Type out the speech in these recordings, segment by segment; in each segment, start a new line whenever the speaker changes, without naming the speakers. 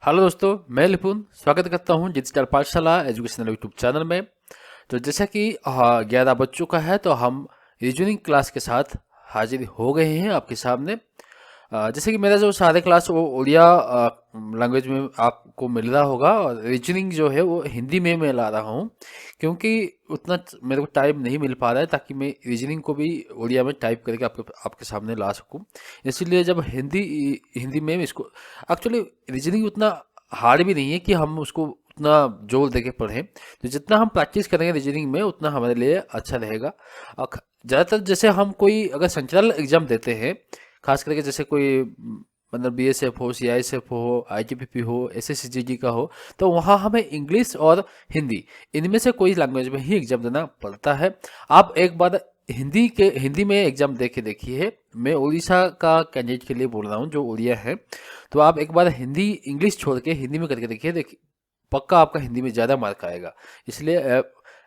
Hello दोस्तों, मैं लिपुन स्वागत करता हूं डिजिटल पाठशाला एजुकेशनल यूट्यूब चैनल में। तो जैसा कि 11 बज चुका है तो हम रीजनिंग क्लास के साथ हाजिर हो गए हैं आपके सामने। जैसे कि मेरा जो सारे क्लास वो उड़िया लैंग्वेज में आपको मिल रहा होगा और रीजनिंग जो है वो हिंदी में मैं ला रहा हूँ, क्योंकि उतना मेरे को टाइम नहीं मिल पा रहा है ताकि मैं रीजनिंग को भी उड़िया में टाइप करके आपके आपके सामने ला सकूँ। इसीलिए जब हिंदी हिंदी में इसको एक्चुअली रीजनिंग उतना हार्ड भी नहीं है कि हम उसको उतना जोर देके पढ़ें। तो जितना हम प्रैक्टिस करेंगे रीजनिंग में उतना हमारे लिए अच्छा रहेगा। ज़्यादातर जैसे हम कोई अगर सेंट्रल एग्जाम देते हैं, खास करके जैसे कोई मतलब बीएसएफ हो, सीआईएसएफ हो, आईटीबीपी हो, एसएससीजीडी का हो, तो वहाँ हमें इंग्लिश और हिंदी इनमें से कोई लैंग्वेज में ही एग्जाम देना पड़ता है। आप एक बार हिंदी में एग्जाम दे के देखिए। मैं उड़ीसा का कैंडिडेट के लिए बोल रहा हूँ जो उड़िया है। तो आप एक बार हिंदी इंग्लिश छोड़ के हिंदी में करके देखिए पक्का आपका हिंदी में ज़्यादा मार्क आएगा। इसलिए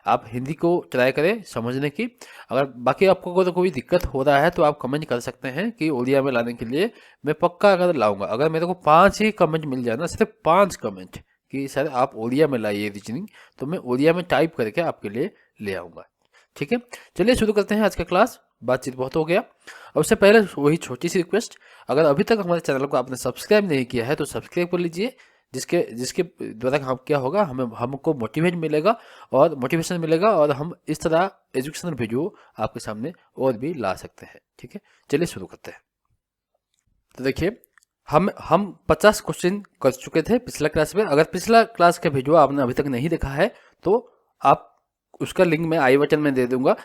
आप हिंदी को ट्राई करें समझने की। अगर बाकी आपको कोई दिक्कत हो रहा है तो आप कमेंट कर सकते हैं कि उड़िया में लाने के लिए मैं पक्का अगर लाऊंगा। अगर मेरे को 5 ही कमेंट मिल जाए ना, सिर्फ 5 कमेंट कि सर आप उड़िया में लाइए रीजनिंग, तो मैं उड़िया में टाइप करके आपके लिए ले आऊँगा। ठीक है, चलिए शुरू करते हैं आज का क्लास। बातचीत बहुत हो गया। अब उससे पहले वही छोटी सी रिक्वेस्ट, अगर अभी तक हमारे चैनल को आपने सब्सक्राइब नहीं किया है तो सब्सक्राइब कर लीजिए, जिसके जिसके द्वारा हम क्या होगा, हमें हमको मोटिवेट मिलेगा और मोटिवेशन मिलेगा और हम इस तरह एजुकेशनल वीडियो आपके सामने और भी ला सकते हैं। ठीक है, चलिए शुरू करते हैं। तो देखिए, हम 50 क्वेश्चन कर चुके थे पिछला क्लास में। अगर पिछला क्लास का वीडियो आपने अभी तक नहीं देखा है तो आप उसका लिंक मैं आई बटन में दे दूंगा,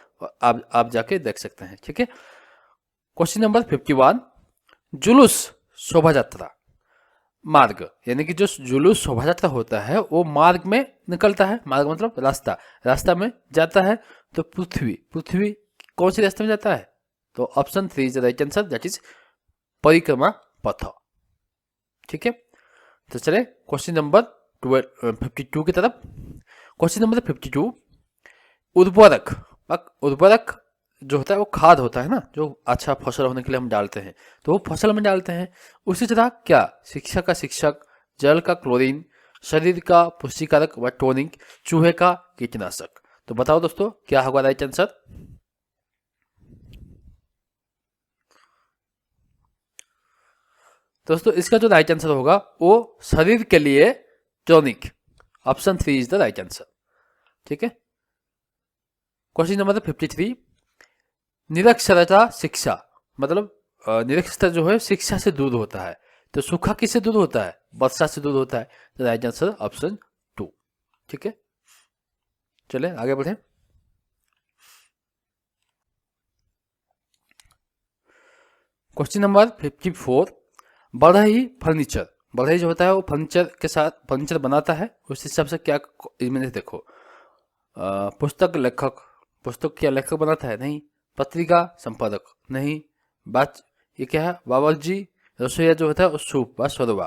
आप जाके देख सकते हैं। ठीक है, क्वेश्चन नंबर 51, जुलूस शोभा यात्रा मार्ग, यानी कि जो जुलूस शोभा यात्रा होता है वो मार्ग में निकलता है। मार्ग मतलब रास्ता, रास्ता में जाता है। तो पृथ्वी पृथ्वी कौन सी रास्ते में जाता है? तो option 3 is the right answer, that is परिक्रमा पथ। ठीक है, तो चले क्वेश्चन नंबर 52 की तरफ। क्वेश्चन नंबर 52, उर्वरक उर्वरक जो होता है वो खाद होता है ना, जो अच्छा फसल होने के लिए हम डालते हैं, तो वो फसल में डालते हैं। उसी तरह क्या शिक्षा का शिक्षक, जल का क्लोरीन, शरीर का पुष्टिकारक व टोनिक, चूहे का कीटनाशक। तो बताओ दोस्तों क्या होगा राइट आंसर? दोस्तों इसका जो राइट आंसर होगा वो शरीर के लिए tonic, option 3 is the right answer. ठीक है, क्वेश्चन नंबर 53, निरक्षरता शिक्षा मतलब निरक्षरता जो है शिक्षा से दूर होता है। तो सूखा किससे दूर होता है? वर्षा से दूर होता है। तो राइट आंसर ऑप्शन 2। ठीक है, चले आगे बढ़े। क्वेश्चन नंबर 54, बढ़ई फर्नीचर, बढ़ई जो होता है वो फर्नीचर के साथ फर्नीचर बनाता है। उस हिसाब से क्या इसमें देखो, पुस्तक लेखक, पुस्तक क्या लेखक बनाता है? नहीं। पत्रिका संपादक? नहीं। बात ये क्या है? बाबा जी रसोईया जो होता है वो सूप व शोरबा।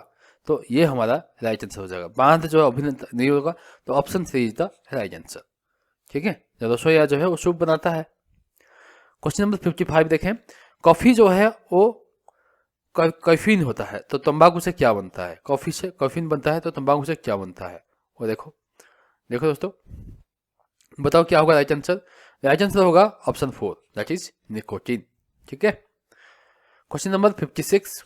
तो ये हमारा राइट आंसर हो जाएगा। बांध जो अभिनेता नहीं होगा, तो option 3 is the right answer. ठीक है, रसोईया जो है वो सूप बनाता है। क्वेश्चन नंबर 55 देखें, कॉफी जो है वो कैफीन होता है, तो तंबाकू से क्या बनता है? कॉफी से कैफीन बनता है, तो तंबाकू से क्या बनता है? वो देखो, देखो दोस्तों, बताओ क्या होगा राइट आंसर? राइट आंसर होगा ऑप्शन 4, दैट इज निकोटीन। ठीक है, क्वेश्चन नंबर 56,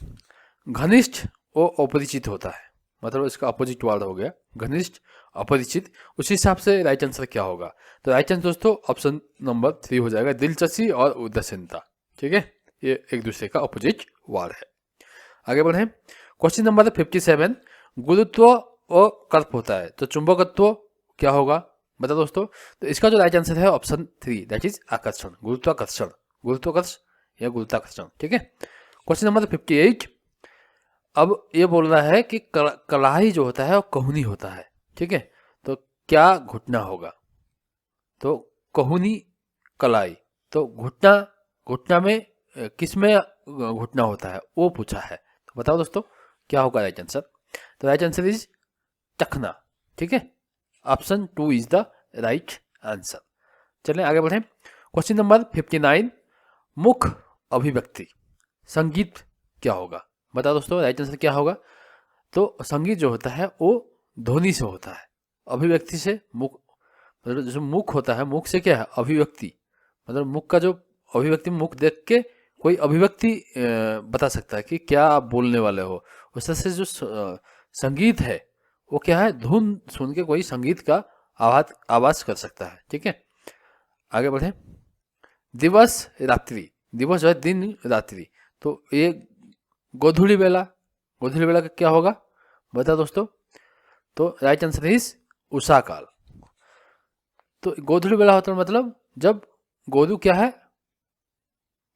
घनिष्ठ और अपरिचित होता है, मतलब इसका अपोजिट वर्ड हो गया घनिष्ठ अपरिचित। उसी हिसाब से राइट आंसर क्या होगा? तो राइट आंसर दोस्तों ऑप्शन नंबर 3 हो जाएगा, दिलचस्पी और उदासीनता। ठीक है, ये एक दूसरे का अपोजिट वर्ड है। आगे बढ़े, क्वेश्चन नंबर 57, गुरुत्व और कर्क होता है, तो चुंबकत्व क्या होगा? बता दोस्तों। तो इसका जो राइट आंसर है ऑप्शन 3, दैट इज आकर्षण, गुरुत्वाकर्षण, गुरुत्वाकर्षण या गुरुत्वाकर्षण। ठीक है, क्वेश्चन नंबर 58, अब ये बोल रहा है कि कलाई जो होता है वो कहुनी होता है। ठीक है, तो क्या घुटना होगा? तो कहुनी कलाई, तो घुटना, घुटना में किस में घुटना होता है वो पूछा है। तो बताओ दोस्तों क्या होगा राइट आंसर? तो राइट आंसर इज टखना। ठीक है, option 2 is the right answer. चलें आगे बढ़ें। क्वेश्चन नंबर 59, मुख अभिव्यक्ति संगीत क्या होगा? बताओ दोस्तों राइट आंसर क्या होगा? तो संगीत जो होता है वो ध्वनि से होता है, अभिव्यक्ति से। मुख मतलब जो मुख होता है, मुख से क्या है, अभिव्यक्ति, मतलब मुख का जो अभिव्यक्ति, मुख देख के कोई अभिव्यक्ति बता सकता है कि क्या आप बोलने वाले हो। उस तरह से जो संगीत है वो क्या है, धुन सुन के कोई संगीत का आवाज कर सकता है। ठीक है, आगे बढ़े। दिवस रात्रि, दिवस जो है दिन, रात्रि, तो ये गोधूली बेला, गोधूली बेला का क्या होगा बता दोस्तों, तो राइट आंसर इज उषा काल। तो गोधूली बेला होता है मतलब जब गोधू क्या है,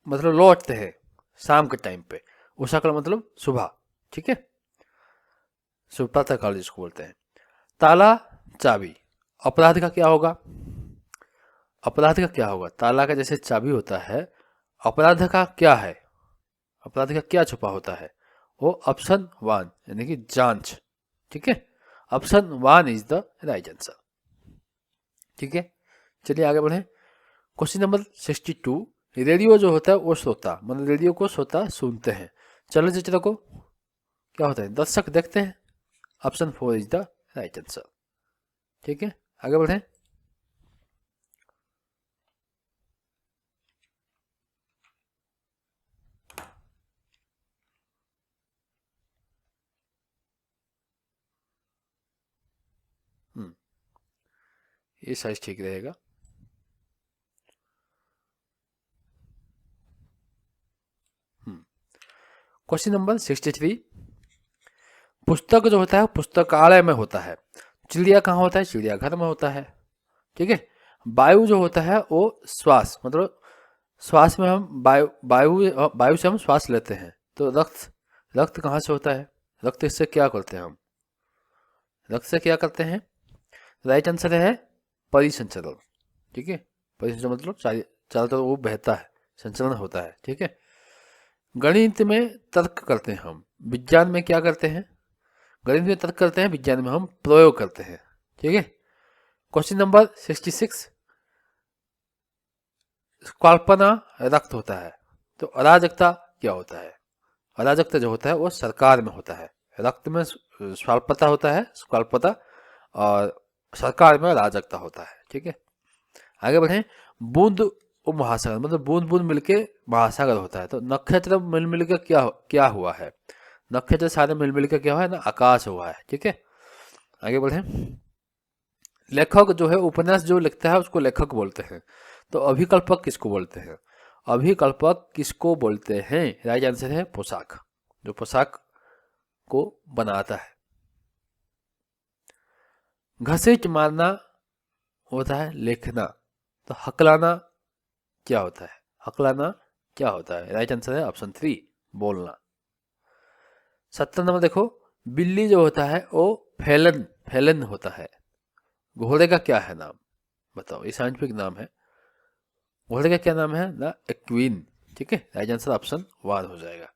मतलब लौटते हैं शाम के टाइम पे। उषा काल मतलब सुबह। ठीक है, सुबह प्रातः काल जिसको बोलते हैं। ताला चाबी, अपराध का क्या होगा, अपराध का क्या होगा, ताला का जैसे चाबी होता है, अपराध का क्या है, अपराध का क्या छुपा होता है, वो ऑप्शन 1 यानी कि जांच। ठीक है, option 1 is the right answer. ठीक है, चलिए आगे बढ़े। क्वेश्चन नंबर 62, रेडियो जो होता है वो श्रोता, मतलब रेडियो को श्रोता सुनते हैं, चलचित्र को क्या होता है, दर्शक देखते हैं। Option 4 is the right answer. ठीक है, आगे बढ़े। ये साइज ठीक रहेगा। क्वेश्चन नंबर 63, पुस्तक जो होता है पुस्तकालय में होता है, चिड़िया कहाँ होता है, चिड़ियाघर में होता है। ठीक है, वायु जो होता है वो श्वास, मतलब श्वास में हम वायु वायु वायु से हम श्वास लेते हैं। तो रक्त, रक्त कहाँ से होता है, रक्त इससे क्या करते हैं हम, रक्त से क्या करते हैं, राइट आंसर है परिसंचरण। ठीक है, परिसंचरण मतलब चारों तरफ वो बहता है, संचरण होता है। ठीक है, गणित में तर्क करते हैं हम, विज्ञान में क्या करते हैं, गणित में तर्क करते हैं, विज्ञान में हम प्रयोग करते हैं। ठीक है, क्वेश्चन नंबर 66, कल्पना रक्त होता है, तो अराजकता क्या होता है, अराजकता जो होता है वो सरकार में होता है, रक्त में स्वाल्पता होता है, स्वाल्पता, और सरकार में अराजकता होता है। ठीक है, आगे बढ़े। बूंद उपमहासागर, मतलब बूंद बूंद मिलके महासागर होता है, तो नक्षत्र मिल मिल के क्या हुआ है, नक्षत्र सारे मिल मिल के क्या हुआ है ना, आकाश हुआ है। ठीक है, आगे बढ़े। लेखक जो है उपन्यास जो लिखता है उसको लेखक बोलते हैं, तो अभिकल्पक किसको बोलते हैं, अभिकल्पक किसको बोलते हैं, राइट आंसर है पोशाक, जो पोशाक को बनाता है। घसीट मारना होता है लिखना, तो हकलाना क्या होता है, हकलाना क्या होता है, राइट आंसर है ऑप्शन 3 बोलना। 70 नंबर देखो, बिल्ली जो होता है वो फैलन, फैलन होता है, घोड़े का क्या है नाम बताओ, ये साइंटिफिक नाम है, घोड़े का क्या नाम है ना, एक्वीन। ठीक है, राइट आंसर ऑप्शन 1 हो जाएगा।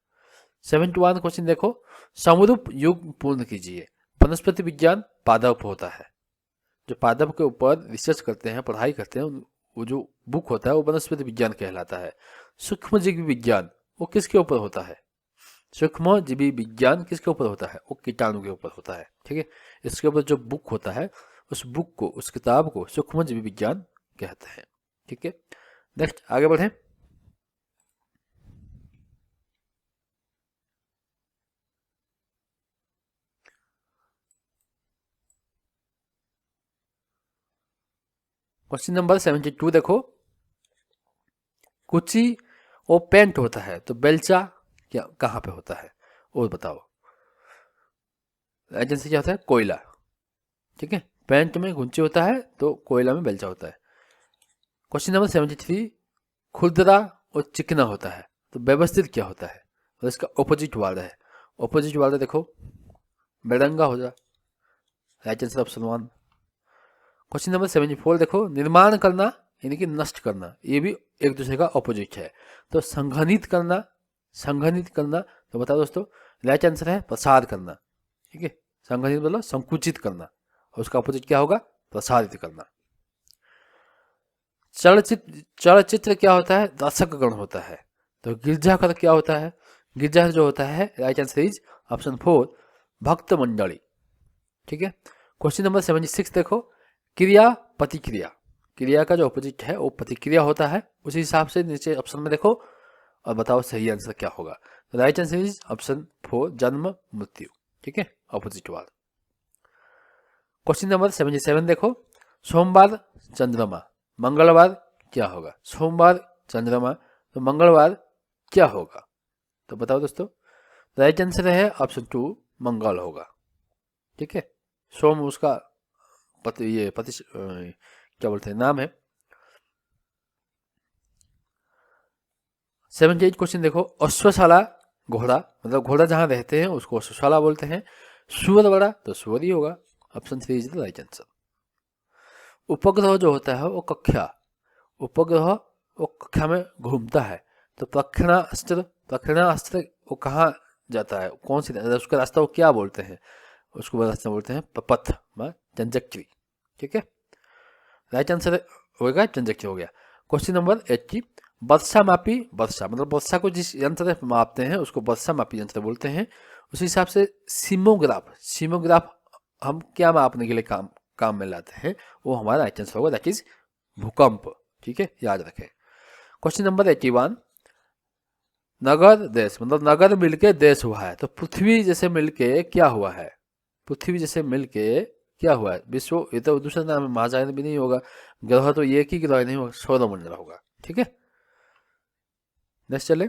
71 क्वेश्चन देखो, समरूप युग पूर्ण कीजिए, वनस्पति विज्ञान पादप होता है, जो पादप के ऊपर रिसर्च करते हैं, पढ़ाई करते हैं, वो जो बुक होता है वो वनस्पति विज्ञान कहलाता है। सूक्ष्म जीवी विज्ञान वो किसके ऊपर होता है, सूक्ष्म जीवी विज्ञान किसके ऊपर होता है, वो कीटाणु के ऊपर होता है। ठीक है, इसके ऊपर जो बुक होता है उस बुक को, उस किताब को सूक्ष्म जीवी विज्ञान कहते हैं। ठीक है, नेक्स्ट आगे बढ़े। क्वेश्चन नंबर 72 देखो, कुची वो पेंट होता है, तो बेलचा क्या कहाँ पे होता है और बताओ, एजेंसी क्या होता है, कोयला। ठीक है, पेंट में गुंची होता है तो कोयला में बेलचा होता है। क्वेश्चन नंबर 73, खुरदरा और चिकना होता है, तो व्यवस्थित क्या होता है, और इसका ऑपोजिट वर्ड है, ऑपोजिट वर्ड देखो बेरंगा हो जाए, right answer option 1। Question number 74 देखो, निर्माण करना यानी कि नष्ट करना, ये भी एक दूसरे का ऑपोजिट है, तो संघनित करना, संघनित करना, तो बताओ दोस्तों, राइट आंसर है प्रसार करना। ठीक है, संघनित मतलब संकुचित करना, और उसका ऑपोजिट क्या होगा, प्रसारित करना। चलचित्र, चलचित्र क्या होता है, दर्शक गण होता है, तो गिरजाघर क्या होता है, गिरजाघर जो होता है राइट आंसर इज ऑप्शन 4 भक्त मंडली। ठीक है। क्वेश्चन नंबर 76 देखो, क्रिया प्रतिक्रिया, क्रिया का जो अपोजिट है वो प्रतिक्रिया होता है। उसी हिसाब से नीचे ऑप्शन में देखो और बताओ सही आंसर क्या होगा। तो राइट आंसर इज ऑप्शन 4, जन्म मृत्यु। ठीक है, अपोजिट वाला। क्वेश्चन नंबर 77 देखो, सोमवार चंद्रमा, मंगलवार क्या होगा? सोमवार चंद्रमा तो मंगलवार क्या होगा? तो बताओ दोस्तों। राइट आंसर है ऑप्शन 2, मंगल होगा। ठीक है, सोम उसका क्या बोलते हैं नाम है। 78 क्वेश्चन देखो, अश्वशाला घोड़ा, मतलब घोड़ा जहां रहते हैं उसको अश्वशाला बोलते हैं। सूअर बड़ा तो सूअर ही होगा। Option 3 is the right answer. उपग्रह जो होता है वो कक्षा, उपग्रह वो कक्षा में घूमता है तो प्रक्षेपणास्त्र वो कहाँ जाता है, कौन सी उसका रास्ता वो क्या बोलते हैं? उसको रास्ता बोलते हैं पथ व ट्रैजेक्टरी। ठीक है, राइट आंसर होगा ट्रैजेक्टरी हो गया। क्वेश्चन नंबर 80, वर्षा मापी, वर्षा मतलब वर्षा को जिस यंत्र से मापते हैं उसको वर्षा मापी यंत्र बोलते हैं। उसी हिसाब से सीमोग्राफ, सीमोग्राफ हम क्या मापने के लिए काम में लाते हैं, वो हमारा राइट आंसर होगा, दैट इज भूकंप। ठीक है, याद रखें। क्वेश्चन नंबर 81, नगर देश मतलब नगर मिलके देश हुआ है तो पृथ्वी जैसे मिलके क्या हुआ है? पृथ्वी जैसे मिलके क्या हुआ है? विश्व, ये तो दूसरा नाम है, महाजागरण भी नहीं होगा। ग्रह तो एक ही ग्रह नहीं होगा, सौरमंडल होगा। ठीक है, नेक्स्ट चले।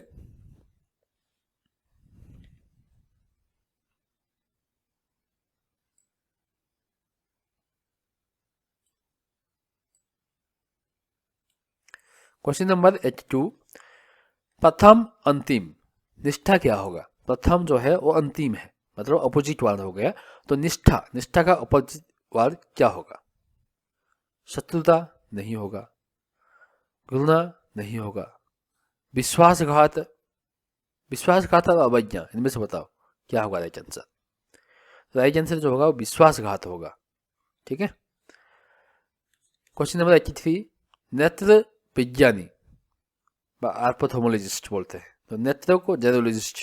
क्वेश्चन नंबर 82, प्रथम अंतिम निष्ठा क्या होगा? प्रथम जो है वो अंतिम है, मतलब अपोजिट वर्ड हो गया। तो निष्ठा, निष्ठा का अपोजिट वर्ड क्या होगा? शत्रुता नहीं होगा, घृणा नहीं होगा, विश्वासघात, विश्वासघात और अवज्ञा, इनमें से बताओ क्या होगा राइट आंसर? राइट आंसर जो होगा वो विश्वासघात होगा। ठीक है। क्वेश्चन नंबर 83, नेत्र विज्ञानी आर्थोमोलॉजिस्ट बोलते हैं तो नेत्र को जेरोलॉजिस्ट।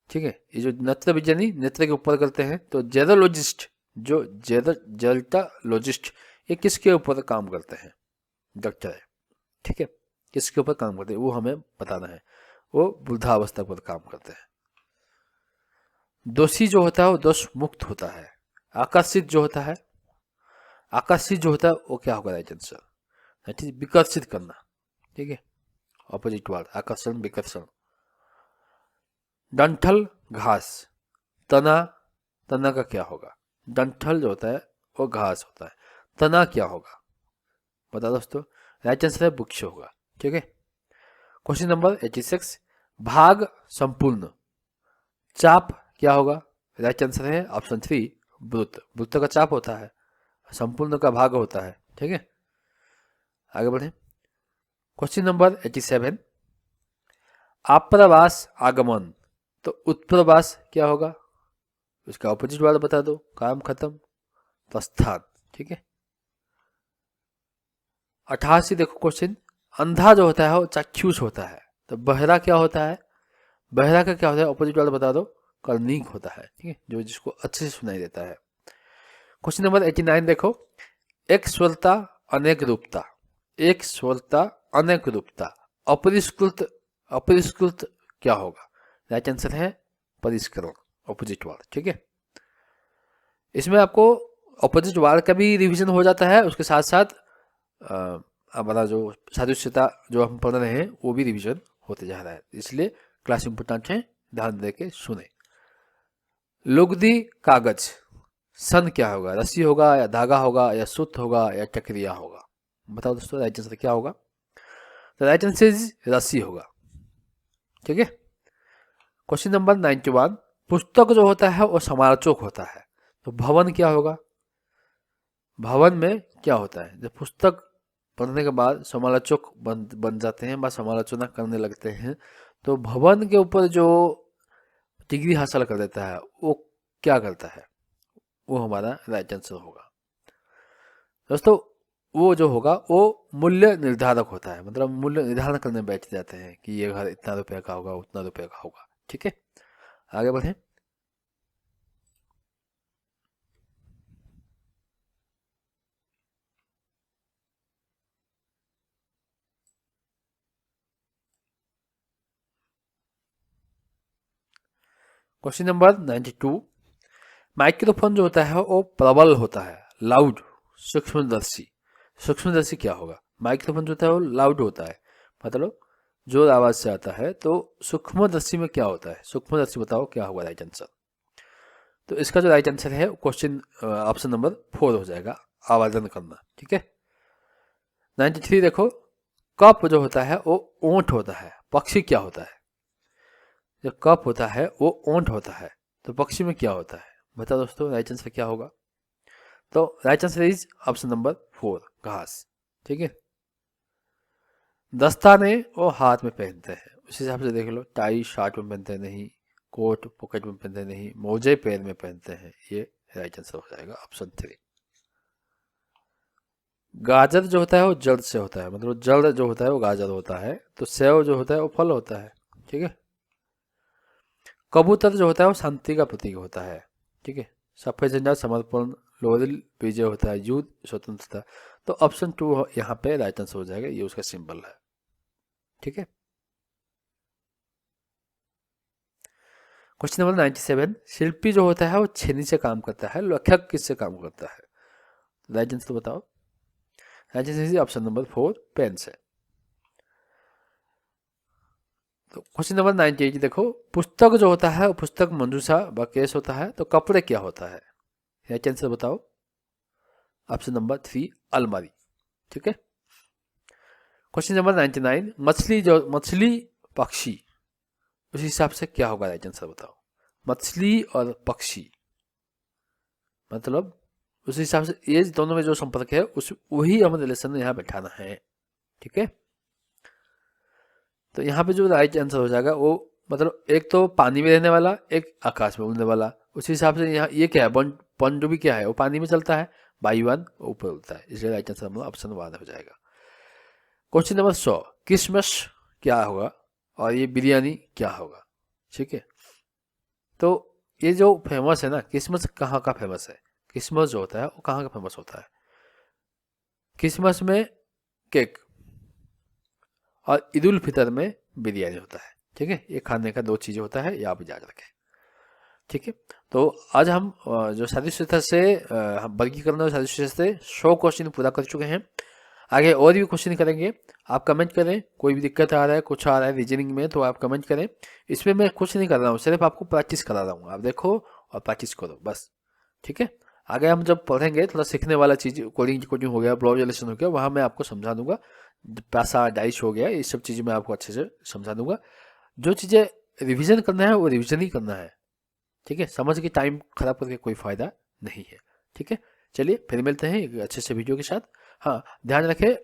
ठीक है, ये जो नेत्र विज्ञानी नेत्र के ऊपर करते हैं तो जेरोलॉजिस्ट, जो जेल्टालॉजिस्ट, ये किसके ऊपर काम करते हैं? डॉक्टर है। ठीक है, किसके ऊपर काम करते हैं वो हमें बताना है। वो वृद्धावस्था पर काम करते हैं। दोषी जो होता है वो दोष मुक्त होता है। आकर्षित जो होता है, आकर्षित जो होता है वो क्या होगा राइट आंसर? दैट इज विकर्षित करना। ठीक है, ऑपोजिट वर्ड आकर्षण विकर्षण। डंठल घास, तना, तना का क्या होगा? डंठल जो होता है वो घास होता है, तना क्या होगा? बता दोस्तों, राइट आंसर है वृक्ष होगा। ठीक है। क्वेश्चन नंबर 86, भाग संपूर्ण, चाप क्या होगा? राइट आंसर है ऑप्शन 3, वृत्त। वृत्त का चाप होता है, संपूर्ण का भाग होता है। ठीक है, आगे बढ़े। क्वेश्चन नंबर 87, आप्रवास आगमन तो उत्प्रवास क्या होगा? उसका ऑपोजिट वर्ड बता दो, काम खत्म, प्रस्थान। ठीक है। 88 देखो क्वेश्चन, अंधा जो होता है वो चाक्षुष होता है तो बहरा क्या होता है? बहरा का क्या होता है? ऑपोजिट वर्ड बता दो, कर्णिक होता है। ठीक है, जो जिसको अच्छे से सुनाई देता है। क्वेश्चन नंबर 89 देखो, एक स्वरता अनेक रूपता, एक स्वरता अनेक रूपता, अपरिष्कृत, अपरिष्कृत क्या होगा? राइट आंसर है परिष्करण, ऑपोजिट वर्ड। ठीक है, इसमें आपको ऑपोजिट वर्ड का भी रिवीजन हो जाता है, उसके साथ साथ हमारा जो सादृश्यता जो हम पढ़ रहे हैं वो भी रिवीजन होते जा रहा है, इसलिए क्लास इंपोर्टेंट है, ध्यान दे के सुने। लुगदी कागज, सन क्या होगा? रस्सी होगा या धागा होगा या सूत होगा या चक्रिया होगा? बताओ दोस्तों, राइट आंसर क्या होगा? तो राइट आंसर इज रस्सी होगा। ठीक है। क्वेश्चन नंबर 91, पुस्तक जो होता है वो समालोचक होता है तो भवन क्या होगा? भवन में क्या होता है? जब पुस्तक पढ़ने के बाद समालोचक बन जाते हैं, समालोचना करने लगते हैं, तो भवन के ऊपर जो डिग्री हासिल कर देता है वो क्या करता है? वो हमारा राइट आंसर होगा दोस्तों। वो जो होगा वो मूल्य निर्धारक होता है, मतलब मूल्य निर्धारण करने बैठ जाते हैं कि ये घर इतना रुपये का होगा, उतना रुपये का होगा। ठीक है, आगे बढ़ें। क्वेश्चन नंबर 92, माइक्रोफोन जो होता है वो प्रबल होता है, लाउड, सूक्ष्मदर्शी। सूक्ष्मदर्शी क्या होगा? माइक्रोफोन जो होता है वो लाउड होता है, मतलब जोर आवाज से आता है। तो सूक्ष्मदर्शी में क्या होता है? सूक्ष्मदर्शी बताओ क्या होगा राइट आंसर। तो इसका जो राइट आंसर है क्वेश्चन ऑप्शन नंबर 4 हो जाएगा, आवर्धन करना। ठीक है। 93 देखो, कप जो होता है वो ऊंट होता है, पक्षी क्या होता है? जो कप होता है वो ऊंट होता है, तो पक्षी में क्या होता है? बताओ दोस्तों राइट आंसर क्या होगा। तो right answer is option number 4, घास। ठीक है। दस्ताने वो हाथ में पहनते हैं, उस हिसाब से देख लो, टाई शर्ट में पहनते नहीं, कोट पॉकेट में पहनते नहीं, मोजे पैर में पहनते हैं, ये राइट आंसर हो जाएगा ऑप्शन 3। गाजर जो होता है वो जड़ से होता है, मतलब जड़ जो होता है वो गाजर होता है। तो सेव जो होता है वो फल होता है। ठीक है। कबूतर जो होता है वो शांति का प्रतीक होता है। ठीक है। सफेद झंडा समर्पण, लोरिल विजय होता है, युद्ध स्वतंत्रता। तो ऑप्शन 2 यहाँ पे राइट आंसर हो जाएगा, ये उसका सिंबल है। ठीक है। क्वेश्चन नंबर 97, शिल्पी जो होता है वो छेनी से काम करता है, लेखक किससे काम करता है? राइट आंसर बताओ। Right answer option number 4, pen से। तो क्वेश्चन नंबर 98 देखो, पुस्तक जो होता है वो पुस्तक मंजूषा व केस होता है, तो कपड़े क्या होता है? राइट आंसर बताओ। ऑप्शन नंबर 3, अलमारी। ठीक है। क्वेश्चन नंबर 99, मछली पक्षी, उस हिसाब से क्या होगा? राइट आंसर बताओ। मछली और पक्षी, मतलब उस हिसाब से ये दोनों में जो संपर्क है उस वही हमें रिलेशन यहाँ बैठाना है। ठीक है। तो यहाँ पे जो राइट आंसर हो जाएगा वो, मतलब एक तो पानी में रहने वाला, एक आकाश में उड़ने वाला। उस हिसाब से यहाँ ये क्या है, पनडुब्बी क्या है, वो पानी में चलता है, वायुयान ऊपर उड़ता है, इसलिए राइट आंसर हमारा ऑप्शन 1 हो जाएगा। क्वेश्चन नंबर 100, क्रिसमस क्या होगा और ये बिरयानी क्या होगा? ठीक है। तो ये जो फेमस है ना, क्रिसमस कहाँ का फेमस है? क्रिसमस जो होता है वो कहाँ का फेमस होता है? क्रिसमस में केक, और ईद उल फितर में बिरयानी होता है। ठीक है। ये खाने का 2 चीज़ें होता है, ये आप याद रखें। ठीक है। तो आज हम जो साजिश से हम वर्गीकरण और साजिश से 100 क्वेश्चन पूरा कर चुके हैं। आगे और भी क्वेश्चन करेंगे। आप कमेंट करें, कोई भी दिक्कत आ रहा है, कुछ आ रहा है रीजनिंग में, तो आप कमेंट करें। इसमें मैं कुछ नहीं कर रहा हूँ, सिर्फ आपको प्रैक्टिस करा रहा हूँ। आप देखो और प्रैक्टिस करो बस। ठीक है। आगे हम जब पढ़ेंगे थोड़ा सीखने वाला चीज़, कोडिंग हो गया, ब्लॉग रिलेशन हो गया, वहाँ मैं आपको समझा दूंगा। पैसा डाइस हो गया, ये सब चीज़ें मैं आपको अच्छे से समझा दूंगा। जो चीज़ें रिविजन करना है वो रिविजन ही करना है। ठीक है। समझ के टाइम खराब करके कोई फायदा नहीं है। ठीक है। चलिए फिर मिलते हैं एक अच्छे से वीडियो के साथ। हाँ, ध्यान रखें,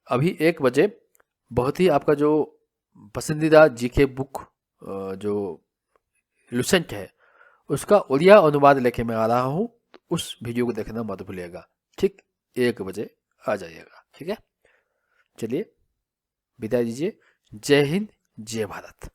अभी 1 बजे बहुत ही आपका जो पसंदीदा जीके बुक जो लुसेंट है उसका उड़िया अनुवाद लेके मैं आ रहा हूँ, तो उस वीडियो को देखना मत भूलिएगा। ठीक 1 बजे आ जाइएगा। ठीक है। चलिए विदाई दीजिए। जय हिंद, जय भारत।